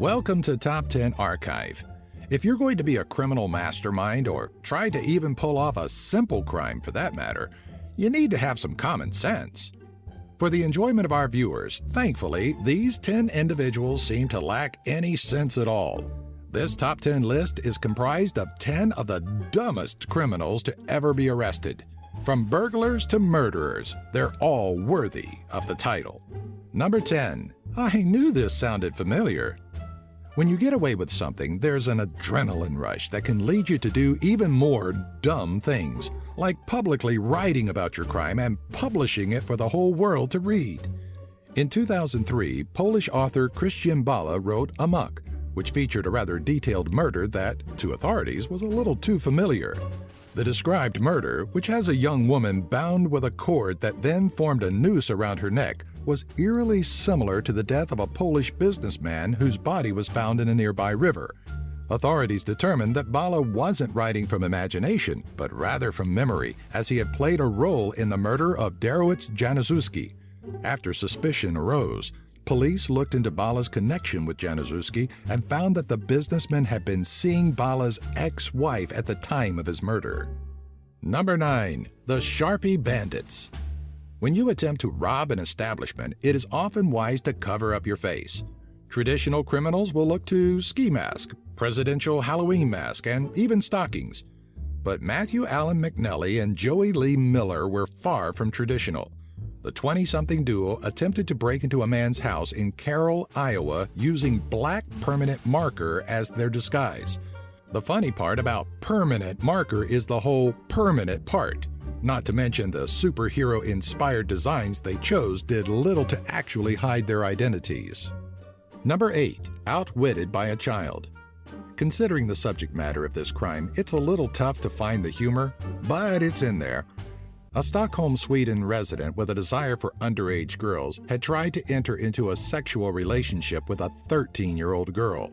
Welcome to Top 10 Archive. If you're going to be a criminal mastermind or try to even pull off a simple crime for that matter, you need to have some common sense. For the enjoyment of our viewers, thankfully, these 10 individuals seem to lack any sense at all. This top 10 list is comprised of 10 of the dumbest criminals to ever be arrested. From burglars to murderers, they're all worthy of the title. Number 10. I knew this sounded familiar. When you get away with something, there's an adrenaline rush that can lead you to do even more dumb things, like publicly writing about your crime and publishing it for the whole world to read. In 2003, Polish author Krystian Bala wrote Amok, which featured a rather detailed murder that, to authorities, was a little too familiar. The described murder, which has a young woman bound with a cord that then formed a noose around her neck, was eerily similar to the death of a Polish businessman whose body was found in a nearby river. Authorities determined that Bala wasn't writing from imagination, but rather from memory, as he had played a role in the murder of Derrick Mosley. After suspicion arose, police looked into Bala's connection with Mosley and found that the businessman had been seeing Bala's ex-wife at the time of his murder. Number 9. The Sharpie Bandits. When you attempt to rob an establishment, it is often wise to cover up your face. Traditional criminals will look to ski mask, presidential Halloween mask, and even stockings. But Matthew Allen McNelly and Joey Lee Miller were far from traditional. The 20-something duo attempted to break into a man's house in Carroll, Iowa, using black permanent marker as their disguise. The funny part about permanent marker is the whole permanent part. Not to mention the superhero-inspired designs they chose did little to actually hide their identities. Number 8. Outwitted by a Child. Considering the subject matter of this crime, it's a little tough to find the humor, but it's in there. A Stockholm, Sweden resident with a desire for underage girls had tried to enter into a sexual relationship with a 13-year-old girl.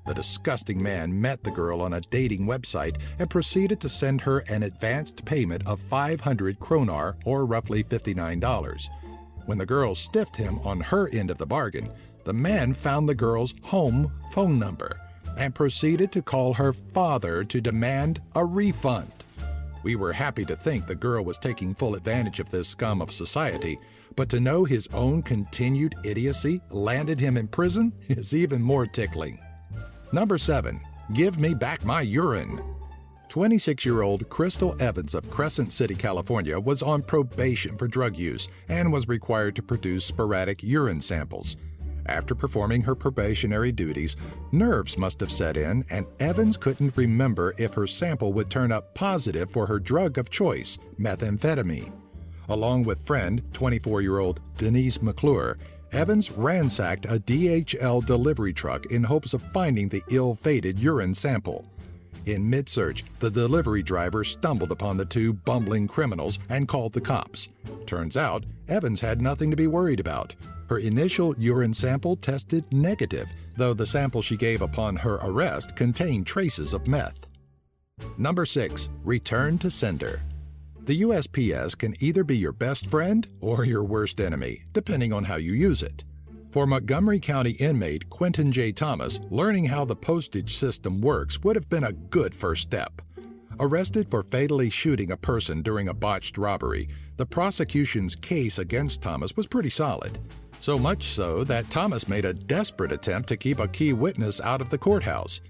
The disgusting man met the girl on a dating website and proceeded to send her an advanced payment of 500 kroner, or roughly $59. When the girl stiffed him on her end of the bargain, the man found the girl's home phone number and proceeded to call her father to demand a refund. We were happy to think the girl was taking full advantage of this scum of society, but to know his own continued idiocy landed him in prison is even more tickling. Number 7. Give me back my urine. 26-year-old Krystal Evans of Crescent City, California, was on probation for drug use and was required to produce sporadic urine samples. After performing her probationary duties, nerves must have set in, and Evans couldn't remember if her sample would turn up positive for her drug of choice, methamphetamine. Along with friend, 24-year-old Denise McClure, Evans ransacked a DHL delivery truck in hopes of finding the ill-fated urine sample. In mid-search, the delivery driver stumbled upon the two bumbling criminals and called the cops. Turns out, Evans had nothing to be worried about. Her initial urine sample tested negative, though the sample she gave upon her arrest contained traces of meth. Number 6. Return to sender. The USPS can either be your best friend or your worst enemy, depending on how you use it. For Montgomery County inmate Quentin J. Thomas, learning how the postage system works would have been a good first step. Arrested for fatally shooting a person during a botched robbery, the prosecution's case against Thomas was pretty solid. So much so that Thomas made a desperate attempt to keep a key witness out of the courthouse.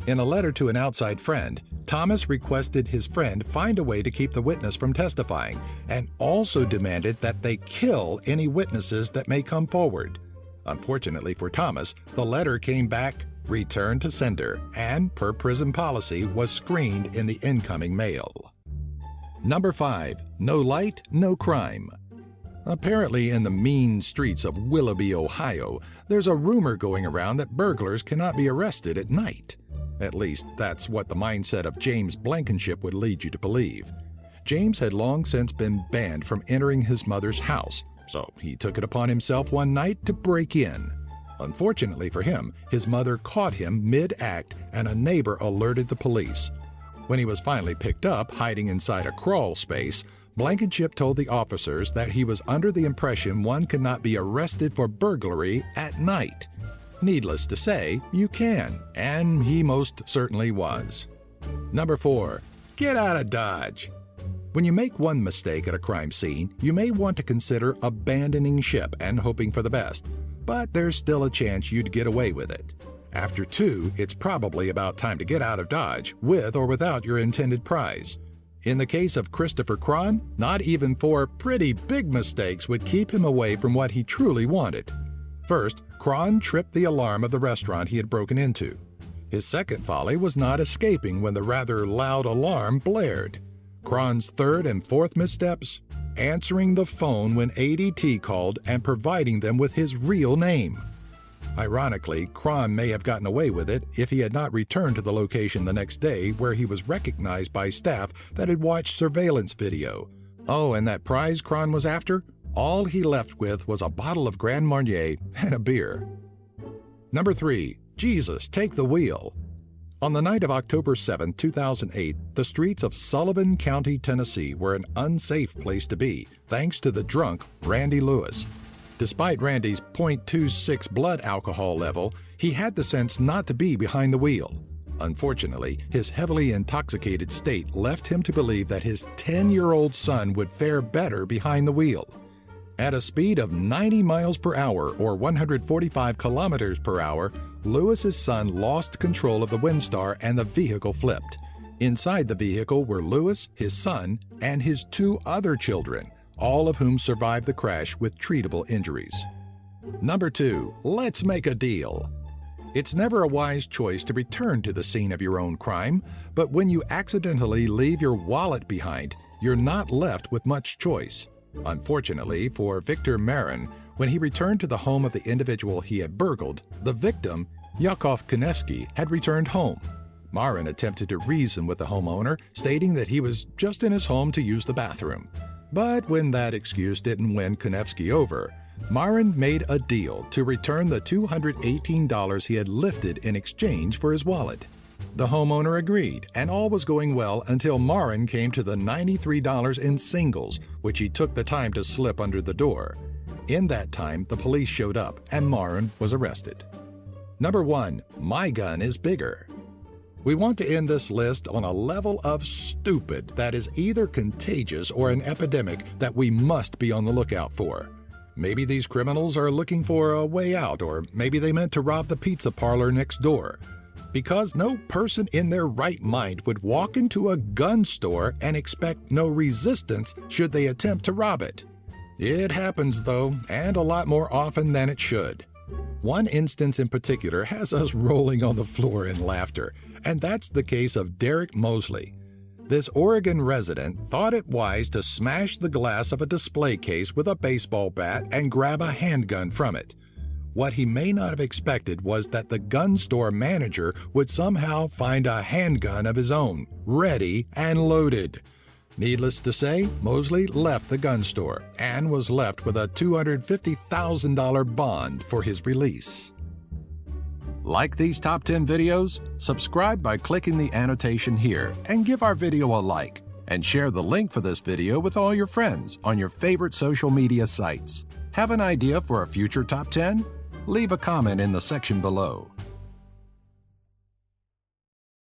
In a letter to an outside friend, Thomas requested his friend find a way to keep the witness from testifying, and also demanded that they kill any witnesses that may come forward. Unfortunately for Thomas, the letter came back returned to sender and, per prison policy, was screened in the incoming mail. Number 5. No light, no crime. Apparently, in the mean streets of Willoughby, Ohio, there's a rumor going around that burglars cannot be arrested at night. At least, that's what the mindset of James Blankenship would lead you to believe. James had long since been banned from entering his mother's house, so he took it upon himself one night to break in. Unfortunately for him, his mother caught him mid-act and a neighbor alerted the police. When he was finally picked up hiding inside a crawl space, Blankenship told the officers that he was under the impression one could not be arrested for burglary at night. Needless to say, you can, and he most certainly was. Number 4. Get out of Dodge. When you make one mistake at a crime scene, you may want to consider abandoning ship and hoping for the best, but there's still a chance you'd get away with it. After 2, it's probably about time to get out of Dodge, with or without your intended prize. In the case of Christopher Kron, not even 4 pretty big mistakes would keep him away from what he truly wanted. First, Kron tripped the alarm of the restaurant he had broken into. His second folly was not escaping when the rather loud alarm blared. Kron's third and fourth missteps? Answering the phone when ADT called and providing them with his real name. Ironically, Kron may have gotten away with it if he had not returned to the location the next day, where he was recognized by staff that had watched surveillance video. Oh, and that prize Kron was after? All he left with was a bottle of Grand Marnier and a beer. Number 3. Jesus, take the wheel. On the night of October 7, 2008, the streets of Sullivan County, Tennessee were an unsafe place to be, thanks to the drunk Randy Lewis. Despite Randy's .26 blood alcohol level, he had the sense not to be behind the wheel. Unfortunately, his heavily intoxicated state left him to believe that his 10-year-old son would fare better behind the wheel. At a speed of 90 miles per hour or 145 kilometers per hour, Lewis's son lost control of the Windstar and the vehicle flipped. Inside the vehicle were Lewis, his son, and his 2 other children, all of whom survived the crash with treatable injuries. Number 2. Let's make a deal. It's never a wise choice to return to the scene of your own crime, but when you accidentally leave your wallet behind, you're not left with much choice. Unfortunately for Victor Marin, when he returned to the home of the individual he had burgled, the victim, Yakov Konevsky, had returned home. Marin attempted to reason with the homeowner, stating that he was just in his home to use the bathroom. But when that excuse didn't win Konevsky over, Marin made a deal to return the $218 he had lifted in exchange for his wallet. The homeowner agreed, and all was going well until Marin came to the $93 in singles, which he took the time to slip under the door. In that time, the police showed up, and Marin was arrested. Number 1. My gun is bigger. We want to end this list on a level of stupid that is either contagious or an epidemic that we must be on the lookout for. Maybe these criminals are looking for a way out, or maybe they meant to rob the pizza parlor next door. Because no person in their right mind would walk into a gun store and expect no resistance should they attempt to rob it. It happens, though, and a lot more often than it should. One instance in particular has us rolling on the floor in laughter, and that's the case of Derrick Mosley. This Oregon resident thought it wise to smash the glass of a display case with a baseball bat and grab a handgun from it. What he may not have expected was that the gun store manager would somehow find a handgun of his own, ready and loaded. Needless to say, Mosley left the gun store and was left with a $250,000 bond for his release. Like these top 10 videos? Subscribe by clicking the annotation here and give our video a like, and share the link for this video with all your friends on your favorite social media sites. Have an idea for a future top 10? Leave a comment in the section below.